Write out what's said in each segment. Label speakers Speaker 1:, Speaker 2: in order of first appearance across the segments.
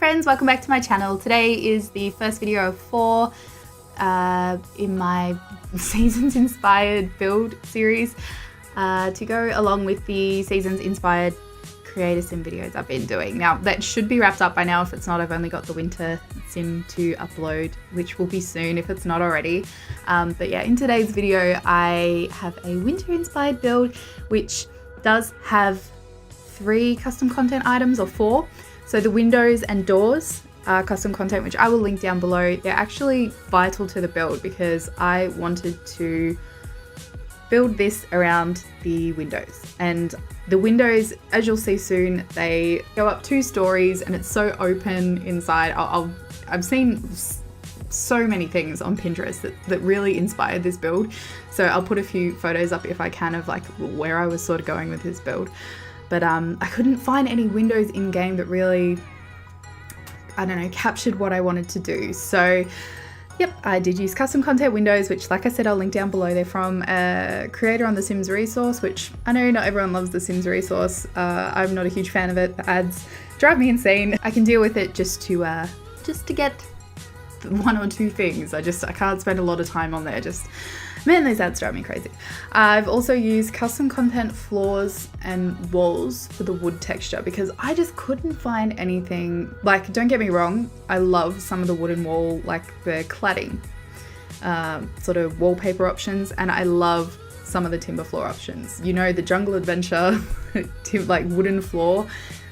Speaker 1: friends, welcome back to my channel. Today is the first video of 4 in my Seasons Inspired build series to go along with the Seasons Inspired creator sim videos I've been doing. Now that should be wrapped up by now. If it's not, I've only got the winter sim to upload, which will be soon if it's not already. But yeah, in today's video I have a winter inspired build which does have 3 custom content items, or 4. So the windows and doors are custom content, which I will link down below. They're actually vital to the build because I wanted to build this around the windows. And the windows, as you'll see soon, they go up 2 stories and it's so open inside. I've seen so many things on Pinterest that really inspired this build. So I'll put a few photos up if I can of like where I was sort of going with this build. But I couldn't find any windows in game that really, I don't know, captured what I wanted to do. So yep, I did use custom content windows, which like I said, I'll link down below. They're from a creator on the Sims resource, which I know not everyone loves the Sims resource. I'm not a huge fan of it. The ads drive me insane. I can deal with it just to get 1 or 2 things. I can't spend a lot of time on there. Man, those ads drive me crazy. I've also used custom content floors and walls for the wood texture because I just couldn't find anything. Like, don't get me wrong, I love some of the wooden wall, like the cladding sort of wallpaper options, and I love some of the timber floor options. You know, the jungle adventure like wooden floor,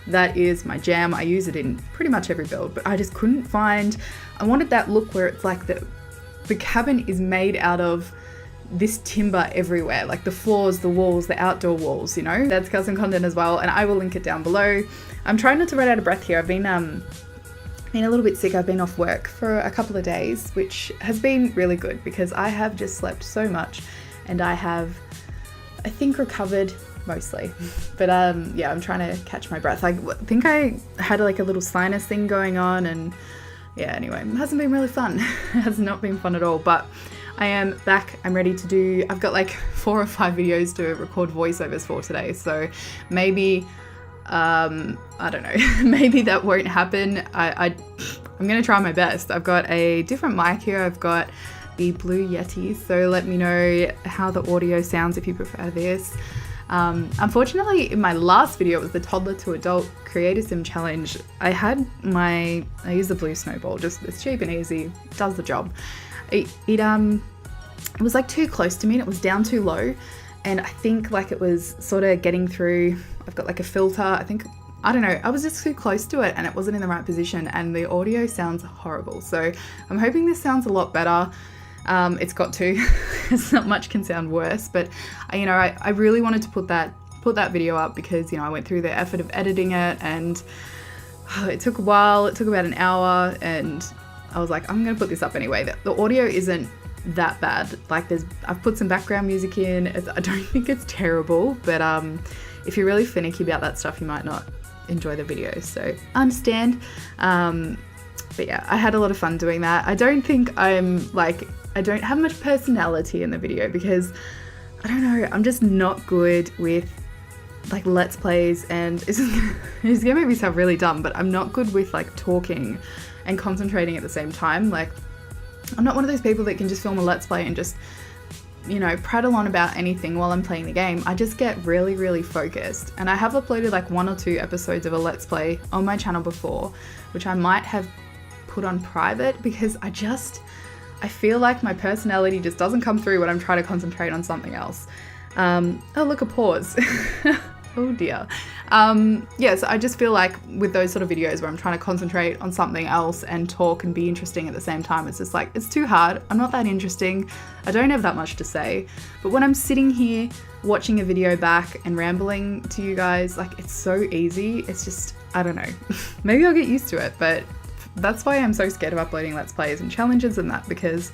Speaker 1: that is my jam. I use it in pretty much every build, but I just couldn't find, I wanted that look where it's like the cabin is made out of this timber everywhere, like the floors, the walls, the outdoor walls, you know. That's custom content as well, and I will link it down below. I'm trying not to run out of breath here. I've been a little bit sick. I've been off work for a couple of days, which has been really good because I have just slept so much and I have, I think, recovered mostly. But yeah, I'm trying to catch my breath. I think I had like a little sinus thing going on, and yeah, anyway, it hasn't been really fun. It has not been fun at all, but I am back. I'm ready to do, I've got like 4 or 5 videos to record voiceovers for today. So maybe, I don't know, maybe that won't happen. I'm going to try my best. I've got a different mic here. I've got the Blue Yeti. So let me know how the audio sounds if you prefer this. Unfortunately, in my last video, it was the toddler to adult creator sim challenge. I used the blue snowball, just it's cheap and easy, does the job. It was like too close to me and it was down too low, and I think like it was sort of getting through. I've got like a filter, I don't know, I was just too close to it and it wasn't in the right position and the audio sounds horrible. So I'm hoping this sounds a lot better. It's got to. It's not much can sound worse, but you know, I really wanted to put that video up because, you know, I went through the effort of editing it and it took a while. It took about an hour and I was like, I'm gonna put this up anyway. The audio isn't that bad. Like I've put some background music in. I don't think it's terrible, but if you're really finicky about that stuff, you might not enjoy the video. So I understand. But yeah, I had a lot of fun doing that. I don't think I don't have much personality in the video because I don't know, I'm just not good with like let's plays, and it's gonna make me sound really dumb, but I'm not good with like talking and concentrating at the same time. Like, I'm not one of those people that can just film a let's play and just, you know, prattle on about anything while I'm playing the game. I just get really, really focused. And I have uploaded like 1 or 2 episodes of a let's play on my channel before, which I might have put on private because I feel like my personality just doesn't come through when I'm trying to concentrate on something else. Oh, look, a pause. Oh dear. Yeah, so I just feel like with those sort of videos where I'm trying to concentrate on something else and talk and be interesting at the same time, it's just like, it's too hard. I'm not that interesting. I don't have that much to say. But when I'm sitting here watching a video back and rambling to you guys, like, it's so easy. It's just, I don't know. Maybe I'll get used to it, but that's why I'm so scared of uploading let's plays and challenges and that, because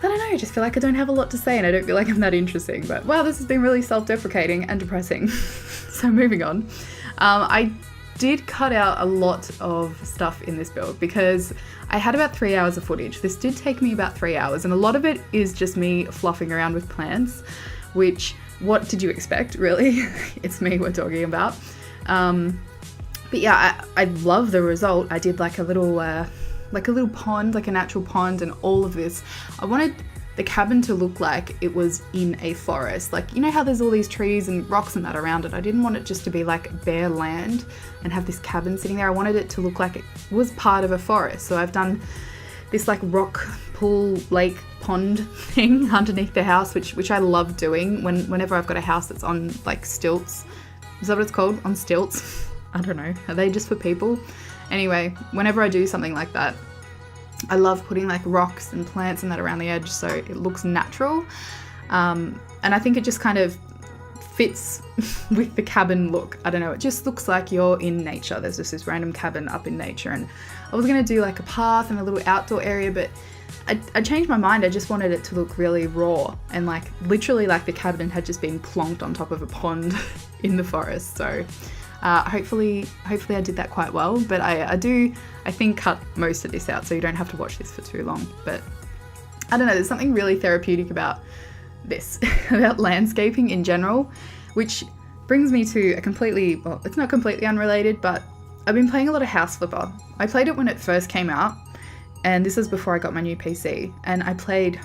Speaker 1: I don't know, I just feel like I don't have a lot to say and I don't feel like I'm that interesting. But wow, this has been really self-deprecating and depressing. So moving on. I did cut out a lot of stuff in this build because I had about 3 hours of footage. This did take me about 3 hours, and a lot of it is just me fluffing around with plants, which, what did you expect, really? It's me we're talking about. But But yeah, I love the result. I did like a little pond, like a natural pond, and all of this. I wanted the cabin to look like it was in a forest. Like, you know how there's all these trees and rocks and that around it? I didn't want it just to be like bare land and have this cabin sitting there. I wanted it to look like it was part of a forest. So I've done this like rock pool, lake, pond thing underneath the house, which I love doing whenever I've got a house that's on like stilts. Is that what it's called? On stilts? I don't know. Are they just for people? Anyway, whenever I do something like that, I love putting like rocks and plants and that around the edge so it looks natural. And I think it just kind of fits with the cabin look. I don't know, it just looks like you're in nature. There's just this random cabin up in nature, and I was going to do like a path and a little outdoor area, but I changed my mind. I just wanted it to look really raw and like literally like the cabin had just been plonked on top of a pond in the forest. So hopefully I did that quite well, but I think cut most of this out so you don't have to watch this for too long. But I don't know, there's something really therapeutic about this, about landscaping in general, which brings me to a completely, well, it's not completely unrelated, but I've been playing a lot of House Flipper. I played it when it first came out, and this was before I got my new PC, and I played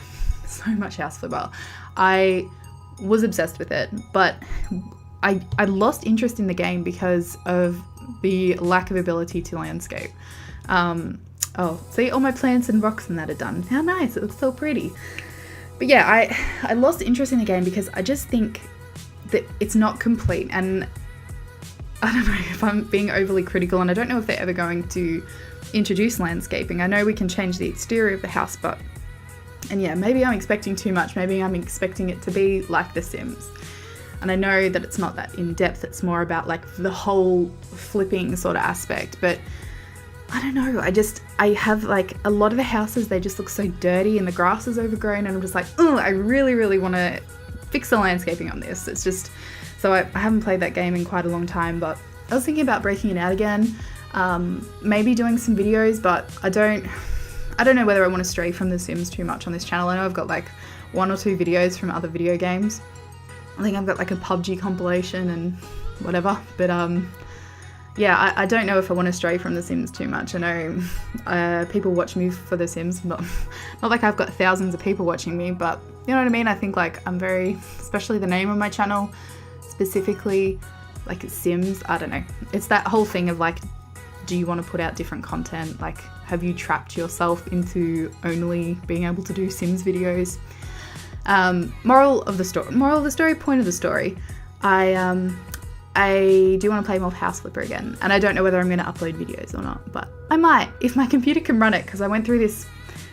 Speaker 1: so much House Flipper. I was obsessed with it, but I lost interest in the game because of the lack of ability to landscape. Oh, see, all my plants and rocks and that are done. How nice, it looks so pretty. But yeah, I lost interest in the game because I just think that it's not complete, and I don't know if I'm being overly critical, and I don't know if they're ever going to introduce landscaping. I know we can change the exterior of the house, and yeah, maybe I'm expecting too much. Maybe I'm expecting it to be like The Sims. And I know that it's not that in depth, it's more about like the whole flipping sort of aspect, but I don't know, I have like a lot of the houses, they just look so dirty and the grass is overgrown, and I'm just like, oh, I really, really want to fix the landscaping on this. It's just, so I haven't played that game in quite a long time, but I was thinking about breaking it out again, maybe doing some videos, but I don't know whether I want to stray from The Sims too much on this channel. I know I've got like 1 or 2 videos from other video games. I think I've got like a PUBG compilation and whatever, but yeah, I don't know if I want to stray from The Sims too much. I know people watch me for The Sims, but not like I've got thousands of people watching me, but you know what I mean? I think like I'm very, especially the name of my channel, specifically like Sims, I don't know. It's that whole thing of like, do you want to put out different content? Like, have you trapped yourself into only being able to do Sims videos? Moral of the story, point of the story, I do want to play more House Flipper again, and I don't know whether I'm going to upload videos or not, but I might, if my computer can run it, because I went through this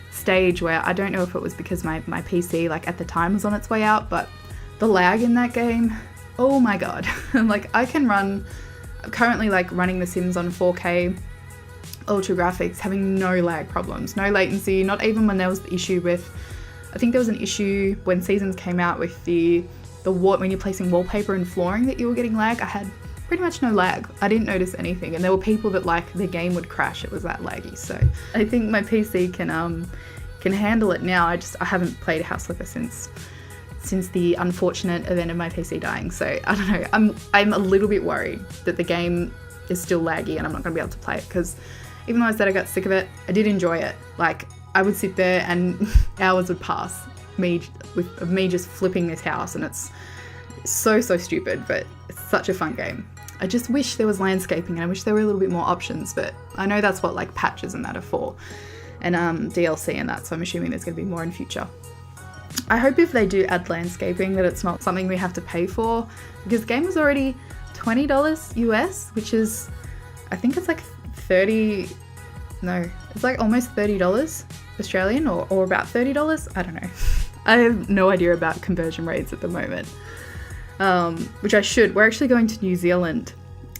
Speaker 1: stage where I don't know if it was because my PC like at the time was on its way out, but the lag in that game, oh my god. Like I'm currently like running The Sims on 4K ultra graphics, having no lag problems, no latency, not even when there was the issue with, I think there was an issue when Seasons came out with when you're placing wallpaper and flooring that you were getting lag. I had pretty much no lag. I didn't notice anything, and there were people that like their game would crash. It was that laggy. So I think my PC can handle it now. I haven't played House Flipper since the unfortunate event of my PC dying. So I don't know. I'm a little bit worried that the game is still laggy and I'm not going to be able to play it, because even though I said I got sick of it, I did enjoy it. Like, I would sit there and hours would pass with me just flipping this house, and it's so stupid, but it's such a fun game. I just wish there was landscaping, and I wish there were a little bit more options, but I know that's what like patches and that are for, and DLC and that, so I'm assuming there's going to be more in future. I hope if they do add landscaping that it's not something we have to pay for, because the game is already $20 US, which is, I think it's like it's like almost $30 Australian, or about $30. I don't know. I have no idea about conversion rates at the moment, which I should. We're actually going to New Zealand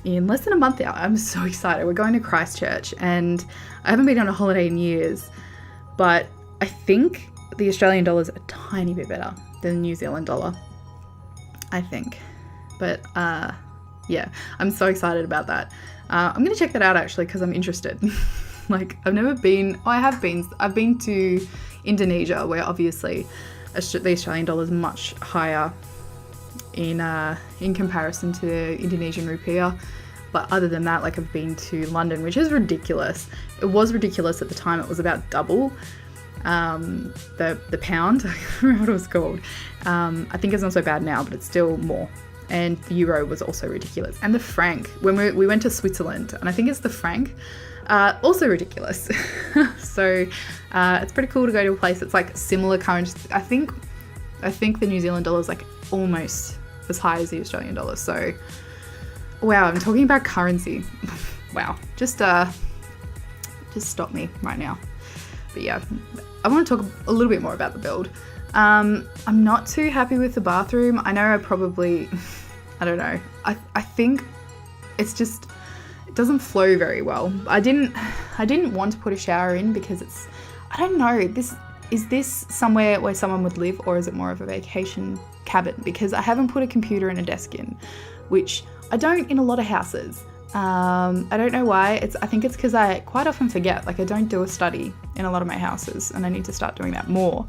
Speaker 1: in less than a month now. I'm so excited. We're going to Christchurch, and I haven't been on a holiday in years, but I think the Australian dollar is a tiny bit better than the New Zealand dollar, I think. But yeah, I'm so excited about that. I'm going to check that out actually, because I'm interested. Like, I've never been, I've been to Indonesia, where obviously the Australian dollar is much higher in comparison to the Indonesian rupiah, But other than that, like I've been to London, which is ridiculous. It was ridiculous at the time. It was about double the pound. I can't remember what it was called. I think it's not so bad now, but it's still more. And the euro was also ridiculous. And the franc, when we went to Switzerland, and I think it's the franc, also ridiculous. So it's pretty cool to go to a place that's like similar currency. I think the New Zealand dollar is like almost as high as the Australian dollar. So wow, I'm talking about currency. Wow, just stop me right now. But yeah, I want to talk a little bit more about the build. I'm not too happy with the bathroom. I know I don't know. I think it's just, it doesn't flow very well. I didn't want to put a shower in because I don't know, is this somewhere where someone would live, or is it more of a vacation cabin? Because I haven't put a computer and a desk in, which I don't in a lot of houses. I don't know why. I think it's because I quite often forget. Like I don't do a study in a lot of my houses, and I need to start doing that more.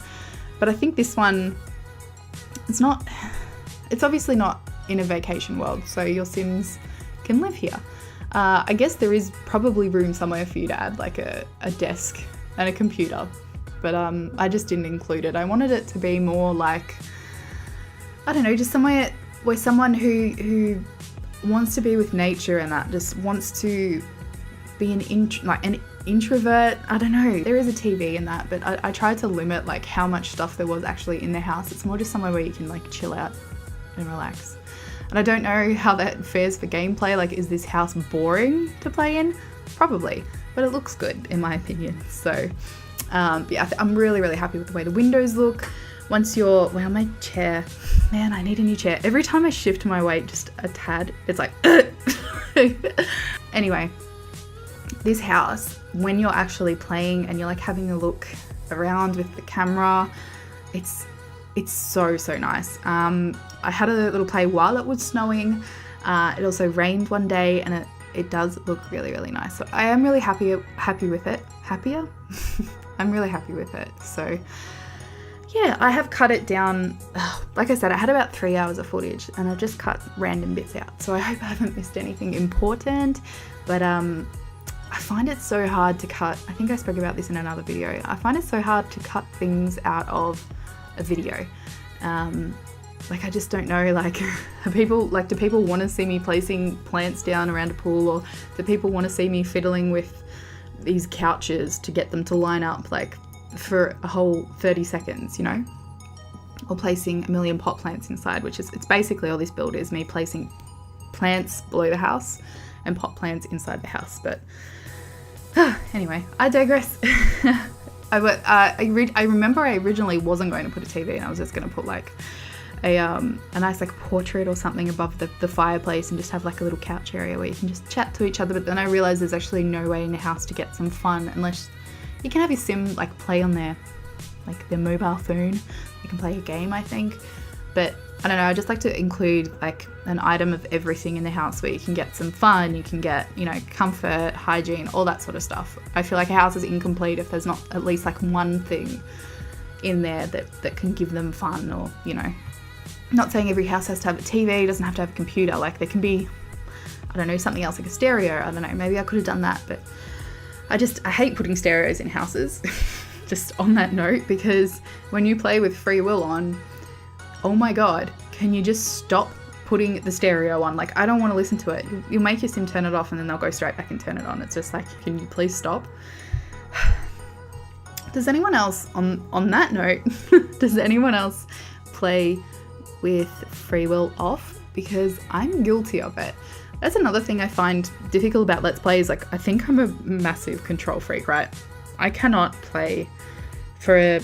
Speaker 1: But I think this one, it's obviously not in a vacation world, so your Sims can live here. I guess there is probably room somewhere for you to add like a desk and a computer, but I just didn't include it. I wanted it to be more like, I don't know, just somewhere where someone who wants to be with nature and that just wants to be an introvert. I don't know. There is a TV in that, but I tried to limit like how much stuff there was actually in the house. It's more just somewhere where you can like chill out and relax. And I don't know how that fares for gameplay. Like, is this house boring to play in? Probably, but it looks good in my opinion. So yeah, I'm really, really happy with the way the windows look. Wow, my chair, man, I need a new chair. Every time I shift my weight just a tad, it's like, anyway, this house, when you're actually playing and you're like having a look around with the camera, it's so nice. I had a little play while it was snowing. It also rained one day, and it does look really, really nice. So I am really happy with it. Happier? I'm really happy with it. So yeah, I have cut it down. Like I said, I had about 3 hours of footage, and I've just cut random bits out. So I hope I haven't missed anything important, but I find it so hard to cut. I think I spoke about this in another video. I find it so hard to cut things out of a video. Like I just don't know, like do people want to see me placing plants down around a pool, or do people want to see me fiddling with these couches to get them to line up like for a whole 30 seconds, you know? Or placing a million pot plants inside, it's basically all this build is me placing plants below the house and pot plants inside the house. But anyway, I digress. I remember I originally wasn't going to put a TV, and I was just going to put like a nice like portrait or something above the fireplace, and just have like a little couch area where you can just chat to each other. But then I realized there's actually no way in the house to get some fun unless you can have your sim like play on their mobile phone. You can play a game, I think. But I don't know, I just like to include like an item of everything in the house where you can get some fun, you can get, you know, comfort, hygiene, all that sort of stuff. I feel like a house is incomplete if there's not at least like one thing in there that can give them fun, or, you know, not saying every house has to have a TV, doesn't have to have a computer. Like there can be, I don't know, something else like a stereo. I don't know, maybe I could have done that, but I hate putting stereos in houses. Just on that note, because when you play with free will on, oh my god, can you just stop putting the stereo on? Like, I don't want to listen to it. You'll make your sim turn it off, and then they'll go straight back and turn it on. It's just like, can you please stop? Does anyone else, on that note, does anyone else play with free will off? Because I'm guilty of it. That's another thing I find difficult about Let's Plays. Like, I think I'm a massive control freak, right? I cannot play for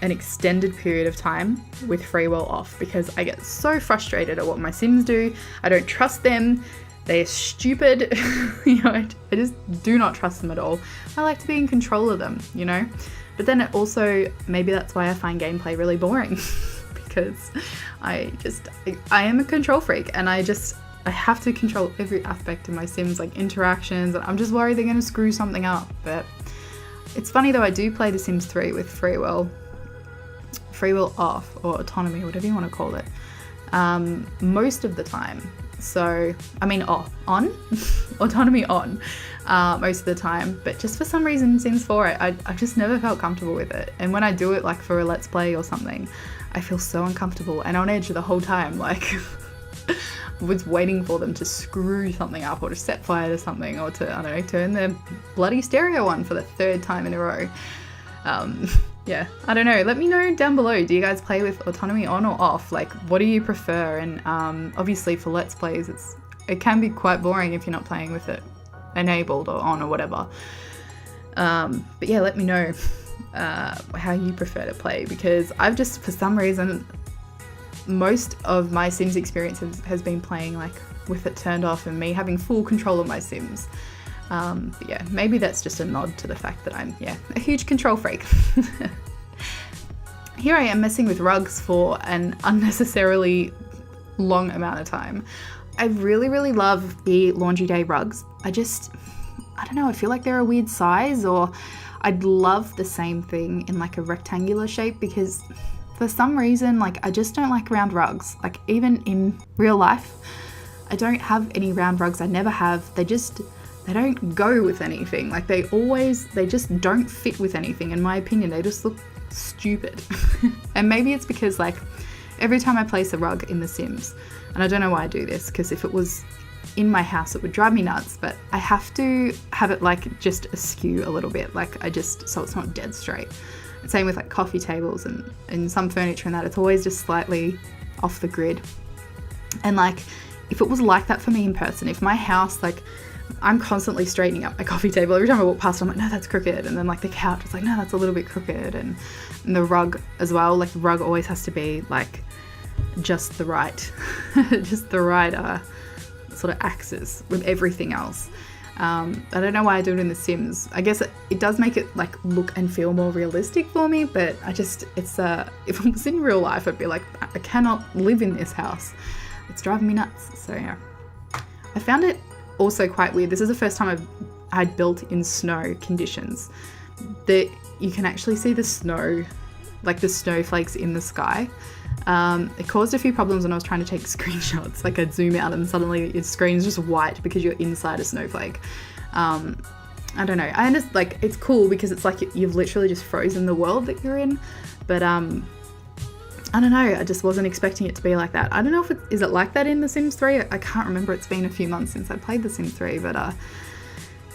Speaker 1: an extended period of time with free will off, because I get so frustrated at what my Sims do. I don't trust them. They're stupid. You know, I just do not trust them at all. I like to be in control of them, you know? But then it also, maybe that's why I find gameplay really boring, because I am a control freak, and I have to control every aspect of my Sims, like interactions, and I'm just worried they're going to screw something up. But it's funny though, I do play The Sims 3 with free will off, or autonomy, whatever you want to call it, most of the time. So, I mean, on, autonomy on, most of the time. But just for some reason, Sims 4, I just never felt comfortable with it. And when I do it, like for a Let's Play or something, I feel so uncomfortable and on edge the whole time. Like, was waiting for them to screw something up or to set fire to something or to, I don't know, turn their bloody stereo on for the 3rd time in a row. Yeah, I don't know. Let me know down below. Do you guys play with autonomy on or off? Like, what do you prefer? And obviously for Let's Plays, it can be quite boring if you're not playing with it enabled or on or whatever. But yeah, let me know how you prefer to play, because I've just, for some reason, most of my Sims experience has been playing like with it turned off and me having full control of my Sims. But yeah, maybe that's just a nod to the fact that I'm, a huge control freak. Here I am messing with rugs for an unnecessarily long amount of time. I really, really love the laundry day rugs. I don't know, I feel like they're a weird size, or I'd love the same thing in like a rectangular shape, because for some reason, like, I just don't like round rugs. Like, even in real life, I don't have any round rugs. I never have. They don't go with anything. Like, they just don't fit with anything. In my opinion, they just look stupid. And maybe it's because, like, every time I place a rug in The Sims, and I don't know why I do this, because if it was in my house, it would drive me nuts, but I have to have it like just askew a little bit, like so it's not dead straight. Same with like coffee tables and some furniture and that, it's always just slightly off the grid. And like, if it was like that for me in person, if my house, like, I'm constantly straightening up my coffee table. Every time I walk past, I'm like, no, that's crooked. And then like the couch, it's like, no, that's a little bit crooked. And the rug as well, like the rug always has to be like just the right, sort of axis with everything else. I don't know why I do it in The Sims. I guess it does make it like look and feel more realistic for me, but if it was in real life, I'd be like, I cannot live in this house. It's driving me nuts. So yeah, I found it also quite weird. This is the first time I'd built in snow conditions, that you can actually see the snow, like the snowflakes in the sky. It caused a few problems when I was trying to take screenshots. Like, I'd zoom out and suddenly your screen's just white because you're inside a snowflake. I don't know. I understand, like, it's cool because it's like you've literally just frozen the world that you're in. But I don't know. I just wasn't expecting it to be like that. I don't know if is it like that in The Sims 3? I can't remember. It's been a few months since I played The Sims 3, but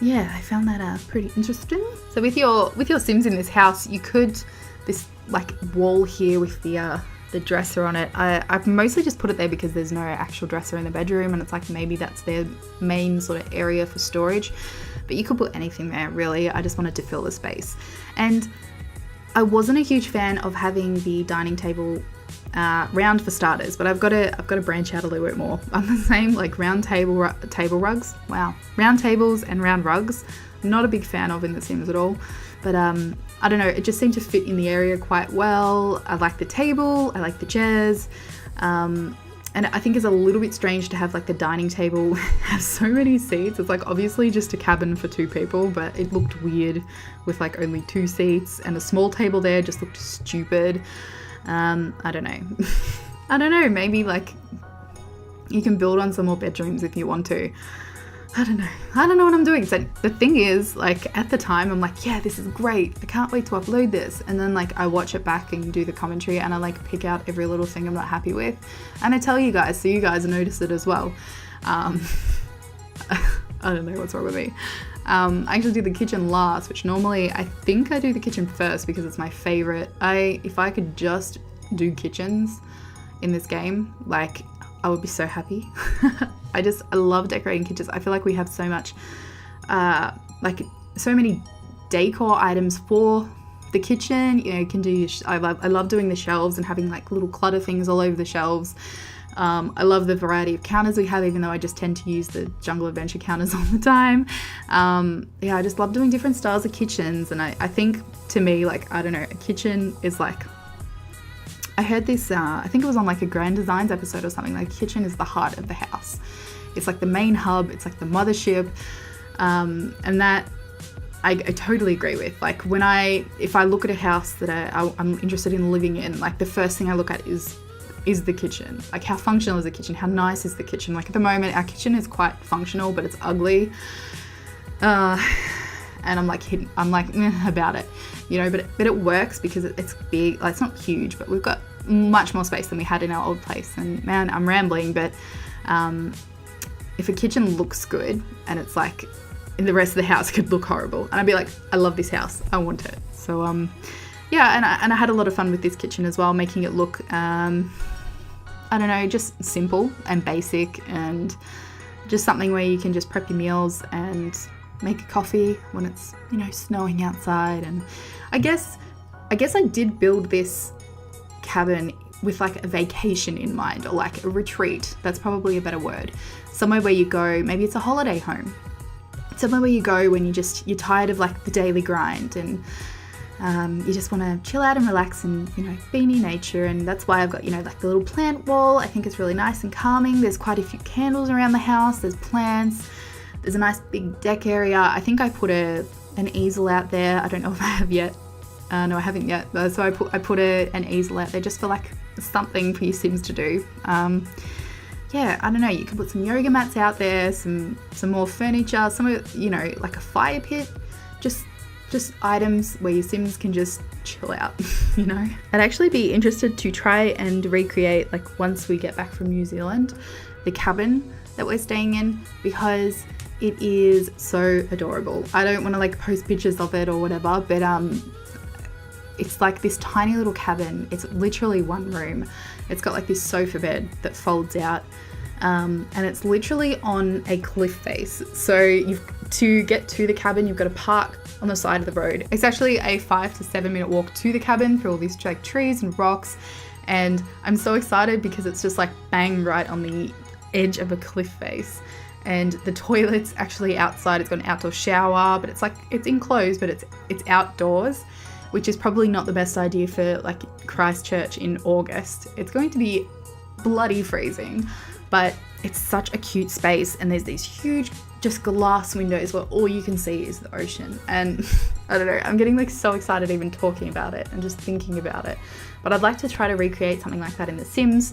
Speaker 1: yeah, I found that pretty interesting. So with your Sims in this house, you could, this like wall here with the dresser on it, I've mostly just put it there because there's no actual dresser in the bedroom, and it's like maybe that's their main sort of area for storage, but you could put anything there really. I just wanted to fill the space. And I wasn't a huge fan of having the dining table round for starters, but I've got to branch out a little bit more. I'm the same, like round table rugs. Wow, round tables and round rugs, not a big fan of in The Sims at all. But I don't know, it just seemed to fit in the area quite well. I like the table, I like the chairs, and I think it's a little bit strange to have like the dining table have so many seats. It's like obviously just a cabin for 2 people, but it looked weird with like only 2 seats, and a small table there just looked stupid. I don't know. I don't know, maybe like you can build on some more bedrooms if you want to. I don't know what I'm doing. So the thing is, like, at the time I'm like, yeah, this is great, I can't wait to upload this. And then like I watch it back and do the commentary, and I like pick out every little thing I'm not happy with, and I tell you guys, so you guys notice it as well. I don't know what's wrong with me. I actually do the kitchen last, which normally I think I do the kitchen first because it's my favorite. If I could just do kitchens in this game, like, I would be so happy. I love decorating kitchens. I feel like we have so much, like so many decor items for the kitchen. You know, you can do, I love doing the shelves and having like little clutter things all over the shelves. I love the variety of counters we have, even though I just tend to use the Jungle Adventure counters all the time. Yeah, I just love doing different styles of kitchens. And I think to me, like, I don't know, a kitchen is like, I heard this, I think it was on like a Grand Designs episode or something, like kitchen is the heart of the house. It's like the main hub, it's like the mothership, and that I totally agree with. Like if I look at a house that I'm interested in living in, like the first thing I look at is is the kitchen? Like, how functional is the kitchen? How nice is the kitchen? Like, at the moment, our kitchen is quite functional, but it's ugly. And I'm like about it, you know, but it works because it's big. Like, it's not huge, but we've got much more space than we had in our old place. And man, I'm rambling, but if a kitchen looks good and it's like the rest of the house could look horrible, and I'd be like, I love this house, I want it. So yeah, and I had a lot of fun with this kitchen as well, making it look I don't know, just simple and basic, and just something where you can just prep your meals and make a coffee when it's, you know, snowing outside. And I guess I did build this cabin with like a vacation in mind, or like a retreat. That's probably a better word. Somewhere where you go, maybe it's a holiday home. Somewhere where you go when you're tired of like the daily grind, and you just want to chill out and relax and, you know, be near nature. And that's why I've got, you know, like the little plant wall. I think it's really nice and calming. There's quite a few candles around the house. There's plants. There's a nice big deck area. I think I put an easel out there. I don't know if I have yet. No, I haven't yet. So I put an easel out there just for like something for your Sims to do. Yeah, I don't know. You can put some yoga mats out there, some more furniture, some of, you know, like a fire pit, just items where your Sims can just chill out, you know. I'd actually be interested to try and recreate, like, once we get back from New Zealand, the cabin that we're staying in, because it is so adorable. I don't want to like post pictures of it or whatever, but it's like this tiny little cabin. It's literally one room. It's got like this sofa bed that folds out, and it's literally on a cliff face. So to get to the cabin, you've got to park on the side of the road. It's actually a 5 to 7 minute walk to the cabin through all these like trees and rocks, and I'm so excited because it's just like bang right on the edge of a cliff face. And the toilet's actually outside. It's got an outdoor shower, but it's like, it's enclosed, but it's outdoors, which is probably not the best idea for like Christchurch in August. It's going to be bloody freezing, but it's such a cute space, and there's these huge just glass windows where all you can see is the ocean. And I don't know, I'm getting like so excited even talking about it and just thinking about it. But I'd like to try to recreate something like that in The Sims.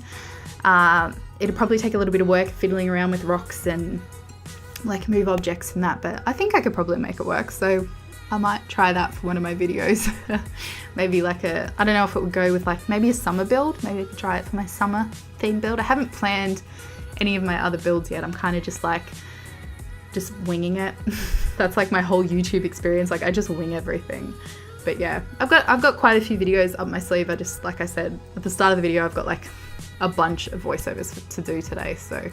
Speaker 1: It'd probably take a little bit of work fiddling around with rocks and like move objects and that, but I think I could probably make it work. So I might try that for one of my videos. Maybe like I don't know if it would go with like maybe a summer build. Maybe I could try it for my summer theme build. I haven't planned any of my other builds yet. I'm kind of just winging it. That's like my whole YouTube experience. Like, I just wing everything. But yeah, I've got quite a few videos up my sleeve. I just, like I said at the start of the video, I've got like a bunch of voiceovers to do today. So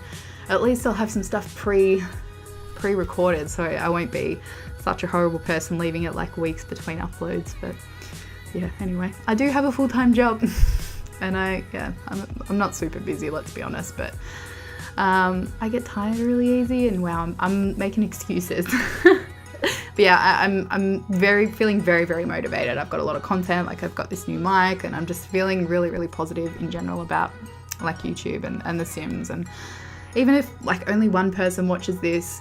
Speaker 1: at least I'll have some stuff pre-recorded, so I won't be such a horrible person leaving it like weeks between uploads. But yeah, anyway, I do have a full-time job and I'm not super busy, let's be honest, but I get tired really easy, and wow, I'm making excuses. But yeah, I'm feeling very, very motivated. I've got a lot of content, like I've got this new mic, and I'm just feeling really, really positive in general about like YouTube and The Sims. And even if like only one person watches this,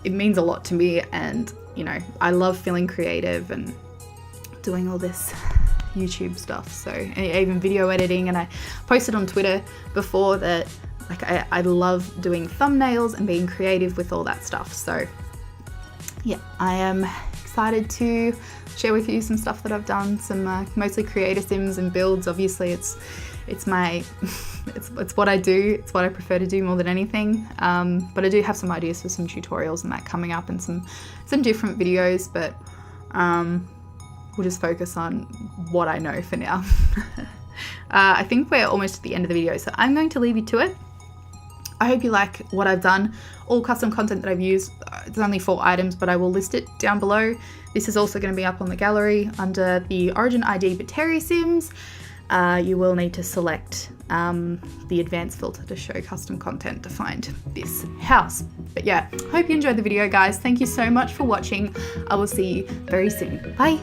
Speaker 1: it means a lot to me. And you know, I love feeling creative and doing all this YouTube stuff. So, and even video editing, and I posted on Twitter before that like I love doing thumbnails and being creative with all that stuff. So yeah, I am excited to share with you some stuff that I've done, some mostly creator Sims and builds. Obviously it's my it's what I do, it's what I prefer to do more than anything, but I do have some ideas for some tutorials and that coming up, and some different videos, but we'll just focus on what I know for now. I think we're almost at the end of the video, so I'm going to leave you to it. I hope you like what I've done. All custom content that I've used, it's only 4 items, but I will list it down below. This is also going to be up on the gallery under the Origin ID batarisims. You will need to select the advanced filter to show custom content to find this house. But yeah, hope you enjoyed the video, guys. Thank you so much for watching. I will see you very soon. Bye.